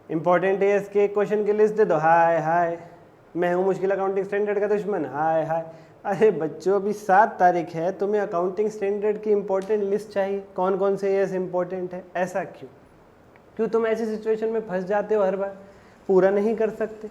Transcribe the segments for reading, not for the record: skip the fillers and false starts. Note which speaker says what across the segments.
Speaker 1: Important as के question की list दे दो। हाय हाय, मैं हूँ मुश्किल अकाउंटिंग स्टैंडर्ड का दुश्मन। हाय हाय। अरे बच्चों, अभी 7 तारीख है, तुम्हें अकाउंटिंग स्टैंडर्ड की इंपॉर्टेंट लिस्ट चाहिए? कौन कौन से एएस इंपॉर्टेंट है? ऐसा क्यों तुम ऐसी सिचुएशन में फंस जाते हो हर बार, पूरा नहीं कर सकते?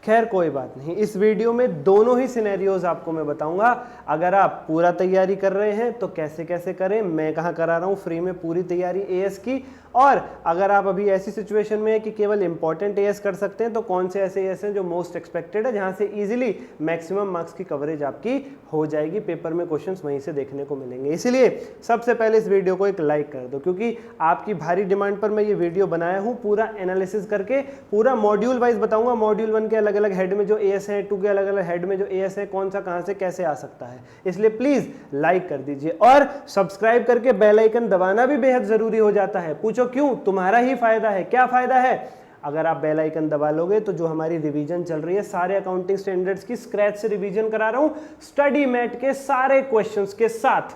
Speaker 1: खैर कोई बात नहीं, इस वीडियो में दोनों ही सिनेरियोज आपको मैं बताऊंगा। अगर आप पूरा तैयारी कर रहे हैं तो कैसे कैसे करें, मैं कहाँ करा रहा हूँ फ्री में पूरी तैयारी एएस की, और अगर आप अभी ऐसी सिचुएशन में है कि केवल इंपॉर्टेंट एएस कर सकते हैं तो कौन से ऐसे एएस हैं जो मोस्ट एक्सपेक्टेड है, जहाँ से इजीली मैक्सिमम मार्क्स की कवरेज आपकी हो जाएगी, पेपर में क्वेश्चंस वहीं से देखने को मिलेंगे। इसीलिए सबसे पहले इस वीडियो को एक लाइक कर दो, क्योंकि आपकी भारी डिमांड पर मैं ये वीडियो बनाया हूँ, पूरा एनालिसिस करके पूरा मॉड्यूल वाइज बताऊंगा। मॉड्यूल 1 के अलग अलग हेड में जो एएस है, 2 के अलग अलग हेड में जो एएस है, कौन सा कहाँ से कैसे आ सकता है। इसलिए प्लीज लाइक कर दीजिए और सब्सक्राइब करके बेल आइकन दबाना भी बेहद जरूरी हो जाता है। पूछो क्यों? तुम्हारा ही फायदा है। क्या फायदा है? अगर आप बेल आइकन दबा लोगे तो जो हमारी रिवीजन चल रही है, सारे अकाउंटिंग स्टैंडर्ड्स की स्क्रैच से रिवीजन करा रहा हूं स्टडी मैट के सारे क्वेश्चंस के साथ,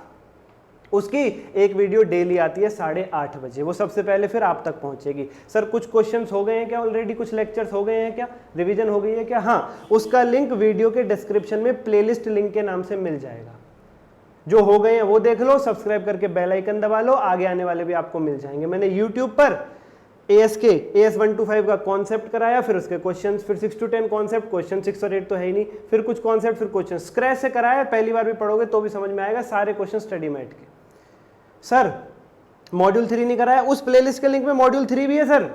Speaker 1: उसकी एक वीडियो डेली आती है 8:30 बजे, वो सबसे पहले फिर आप तक पहुंचेगी। सर कुछ क्वेश्चंस हो गए हैं क्या ऑलरेडी, कुछ लेक्चर्स हो गए हैं क्या, रिवीजन हो गई है क्या? हाँ, उसका लिंक वीडियो के डिस्क्रिप्शन में प्लेलिस्ट लिंक के नाम से मिल जाएगा। जो हो गए हैं वो देख लो, सब्सक्राइब करके बेल आइकन दबा लो, आगे आने वाले भी आपको मिल जाएंगे। मैंने यूट्यूब पर एएस 1 to 5 का कॉन्सेप्ट कराया, फिर उसके क्वेश्चंस, फिर 6 to 10 कॉन्सेप्ट, क्वेश्चन 6 और 8 तो है ही नहीं, फिर कुछ कॉन्सेप्ट, फिर क्वेश्चन स्क्रैच से कराया। पहली बार भी पढ़ोगे तो भी समझ में आएगा, सारे क्वेश्चन स्टडी मैट के। सर मॉड्यूल 3 नहीं कराया, उस प्लेलिस्ट के लिंक में मॉड्यूल 3 भी है सर,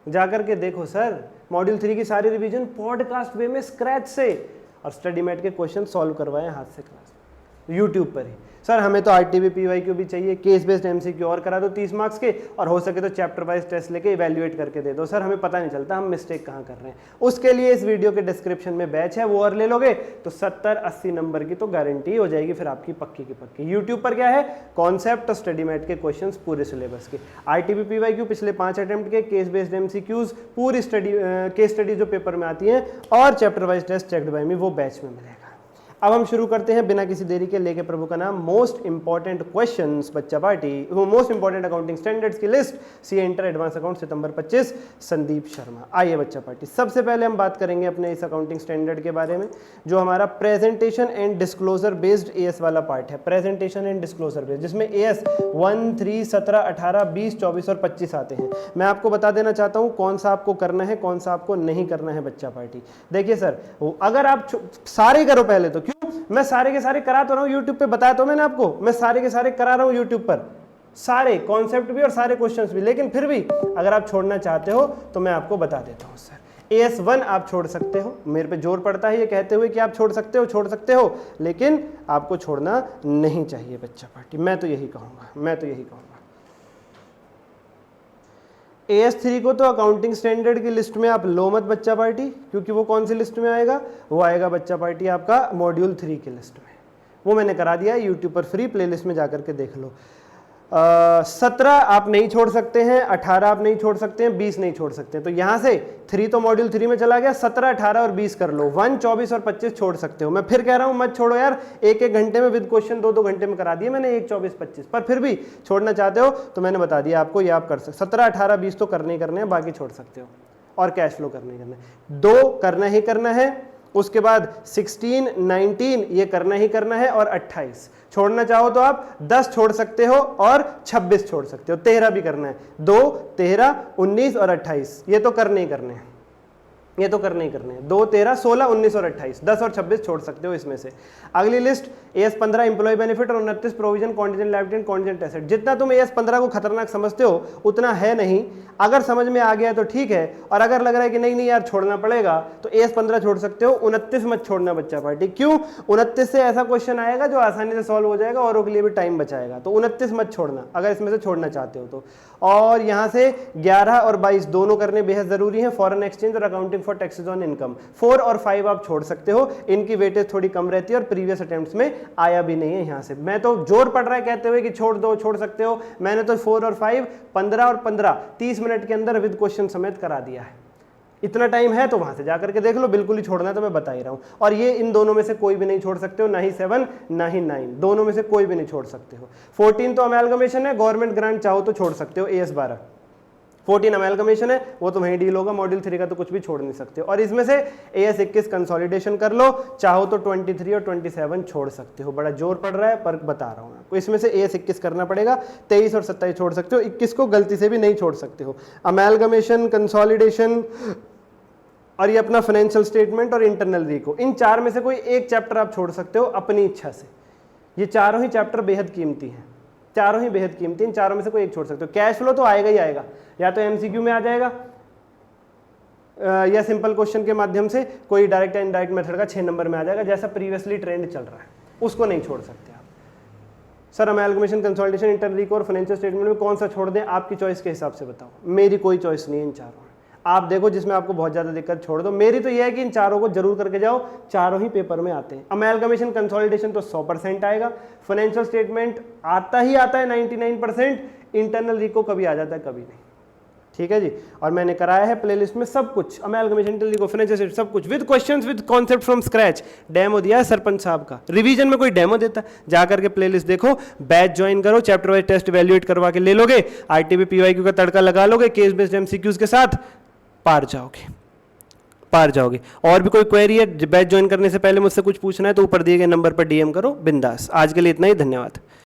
Speaker 1: जाकर के देखो सर। मॉड्यूल 3 की सारी रिवीजन पॉडकास्ट वे में स्क्रैच से, और स्टडी मैट के क्वेश्चन सॉल्व करवाए हाथ से क्लास यूट्यूब पर ही। सर हमें तो आरटीवी पीवाईक्यू भी चाहिए, केस बेस्ड एमसीक्यू और करा दो 30 मार्क्स के, और हो सके तो चैप्टर वाइज टेस्ट लेके इवैल्यूएट करके दे दो। सर हमें पता नहीं चलता हम मिस्टेक कहाँ कर रहे हैं। उसके लिए इस वीडियो के डिस्क्रिप्शन में बैच है, वो और ले लोगे तो 70-80 नंबर की तो गारंटी हो जाएगी फिर आपकी, पक्की की पक्की। यूट्यूब पर क्या है, कॉन्सेप्ट और स्टडी मैट के क्वेश्चन पूरे सिलेबस के, आरटीवी पीवाईक्यू पिछले 5 अटेम्प्ट के, केस बेस्ड एमसीक्यूज, पूरी स्टडी केस स्टडी जो पेपर में आती है, और chapter wise test checked by me, वो बैच में मिलेगा। अब हम शुरू करते हैं बिना किसी देरी के, लेके प्रभु का नाम, मोस्ट इंपॉर्टेंट क्वेश्चंस बच्चा पार्टी, वो मोस्ट इंपॉर्टेंट अकाउंटिंग स्टैंडर्ड्स की list, CA inter advance account सितंबर 25, संदीप शर्मा। आइए बच्चा पार्टी, सबसे पहले हम बात करेंगे अपने इस अकाउंटिंग स्टैंडर्ड के बारे में, जो हमारा presentation and disclosure based as वाला पार्ट है। प्रेजेंटेशन एंड डिस्क्लोजर बेस्ड, जिसमें एएस 1, 3, 17, 18, 20, 24 और 25 आते हैं। मैं आपको बता देना चाहता हूँ कौन सा आपको करना है, कौन सा आपको नहीं करना है बच्चा पार्टी। देखिए सर, अगर आप सारे करो पहले तो, मैं सारे के सारे करा तो रहा हूं यूट्यूब पे, बताया तो मैंने आपको, मैं सारे के सारे करा रहा हूं यूट्यूब पर, सारे कॉन्सेप्ट भी और सारे क्वेश्चंस भी। लेकिन फिर भी अगर आप छोड़ना चाहते हो तो मैं आपको बता देता हूं सर। एएस 1 आप छोड़ सकते हो, मेरे पे जोर पड़ता है ये कहते हुए कि आप छोड़ सकते हो, लेकिन आपको छोड़ना नहीं चाहिए बच्चा पार्टी, मैं तो यही कहूंगा। AS3 को तो अकाउंटिंग स्टैंडर्ड की लिस्ट में आप लो मत बच्चा पार्टी, क्योंकि वो कौन सी लिस्ट में आएगा, वो आएगा बच्चा पार्टी आपका मॉड्यूल 3 की लिस्ट में। वो मैंने करा दिया है यूट्यूब पर, फ्री प्लेलिस्ट में जाकर के देख लो। 17 आप नहीं छोड़ सकते हैं, 18 आप नहीं छोड़ सकते हैं, 20 नहीं छोड़ सकते हैं। तो यहाँ से 3 तो मॉड्यूल 3 में चला गया, 17, 18 और 20 कर लो। 1, 24 और 25 छोड़ सकते हो। मैं फिर कह रहा हूँ मत छोड़ो यार, एक घंटे में विद क्वेश्चन 2 घंटे में करा दिए मैंने 1, 24, 25, पर फिर भी छोड़ना चाहते हो तो मैंने बता दिया आपको, ये आप कर सकते। 17, 18, 20 तो करने ही करने हैं, बाकी छोड़ सकते हो, और कैश फ्लो करने ही करना है। 2 करना ही करना है, उसके बाद 16, 19 ये करना ही करना है, और 28 छोड़ना चाहो तो आप 10 छोड़ सकते हो और 26 छोड़ सकते हो, 13 भी करना है। 2, 13, 19 और 28 ये तो करने ही करने हैं, 2, 13, 16, 19 और 28, 10 और 26 छोड़ सकते हो इसमें से। अगली लिस्ट AS 15 एम्प्लॉय बेनिफिट और 29 provision contingent liability and contingent asset. जितना तुम AS 15 को खतरनाक समझते हो उतना है नहीं, अगर समझ में आ गया तो ठीक है, और अगर लग रहा है कि नहीं यार छोड़ना पड़ेगा तो AS 15 छोड़ सकते हो, 29 मत छोड़ना बच्चा पार्टी। क्यों? 29 से ऐसा क्वेश्चन आएगा जो आसानी से सॉल्व हो जाएगा, औरों के लिए भी टाइम बचाएगा, तो 29 मत छोड़ना अगर इसमें से छोड़ना चाहते हो तो। और यहाँ से 11 और 22 दोनों करने बेहद जरूरी है, फॉरेन एक्सचेंज और accounting for taxes on income. 4 और 5 आप छोड़ सकते हो, इनकी वेटेज थोड़ी कम रहती है और प्रीवियस अटेम्प्ट्स में आया भी नहीं है। यहाँ से मैं तो जोर पड़ रहा है कहते हुए कि छोड़ दो, छोड़ सकते हो, मैंने तो 4 और 5, 15 और 15 30 मिनट के अंदर विद क्वेश्चन समेत करा दिया है। इतना टाइम है तो वहां से जाकर के देख लो, बिल्कुल ही छोड़ना है तो मैं बता ही रहा हूं। और ये इन दोनों में से कोई भी नहीं छोड़ सकते हो, ना ही 7 ना ही 9, दोनों में से कोई भी नहीं छोड़ सकते हो। 14 तो अमेलगमेशन है, गवर्नमेंट ग्रांट चाहो तो छोड़ सकते हो, AS 12 14 अमेलगमेशन है, वो तो वहीं डील होगा, मॉड्यूल 3 का तो कुछ भी छोड़ नहीं सकते हो। और इसमें से AS 21 कंसोलिडेशन कर लो, चाहो तो 23 और 27 छोड़ सकते हो। बड़ा जोर पड़ रहा है पर बता रहा हूँ आपको, इसमें से AS 21 करना पड़ेगा, 23 और 27 छोड़ सकते हो, 21 को गलती से भी नहीं छोड़ सकते हो। अमेलगमेशन, कंसोलिडेशन और ये अपना फाइनेंशियल स्टेटमेंट और इंटरनल रिको, इन 4 में से कोई एक चैप्टर आप छोड़ सकते हो अपनी इच्छा से। ये चारों ही चैप्टर बेहद कीमती हैं, चारों ही बेहद कीमती, इन चारों में से कोई एक छोड़ सकते हो। कैश फ्लो तो आएगा ही आएगा, या तो MCQ में आ जाएगा या सिंपल क्वेश्चन के माध्यम से कोई डायरेक्ट एंड इनडायरेक्ट मेथड का 6 नंबर में आ जाएगा, जैसा प्रीवियसली ट्रेंड चल रहा है, उसको नहीं छोड़ सकते आप। सर अमेलगमेशन, कंसोलिडेशन, इंटरनल रिको और फाइनेंशियल स्टेटमेंट में कौन सा छोड़ दें, आपकी चॉइस के हिसाब से बताओ। मेरी कोई चॉइस नहीं है इन चारों में, आप देखो जिसमें आपको बहुत ज्यादा दिक्कत छोड़ दो। मेरी तो यह है कि इन चारों को जरूर करके जाओ, चारों ही पेपर में आते हैं। अमेलगमेशन, कंसोलिडेशन तो 100% आएगा, फाइनेंशियल स्टेटमेंट आता ही आता है 99%, इंटरनल रिको कभी आ जाता है कभी नहीं। ठीक है जी, और मैंने कराया है प्लेलिस्ट में सब कुछ, अमेलगमेशन, इंटरनल रिको, फाइनेंशियल स्टेटमेंट, सब कुछ with questions, with concept from scratch. Demo दिया है सरपंच साहब का, रिवीजन में कोई डेमो देता, जाकर के प्लेलिस्ट देखो, बैच ज्वाइन करो, चैप्टर वाइज टेस्ट वैल्यूएट करवा के ले लोगे, ITB PYQ का तड़का लगा लोगे, केस बेस्ड MCQs के साथ पार जाओगे। और भी कोई क्वेरी है बैच ज्वाइन करने से पहले मुझसे कुछ पूछना है तो ऊपर दिए गए नंबर पर DM करो बिंदास। आज के लिए इतना ही, धन्यवाद।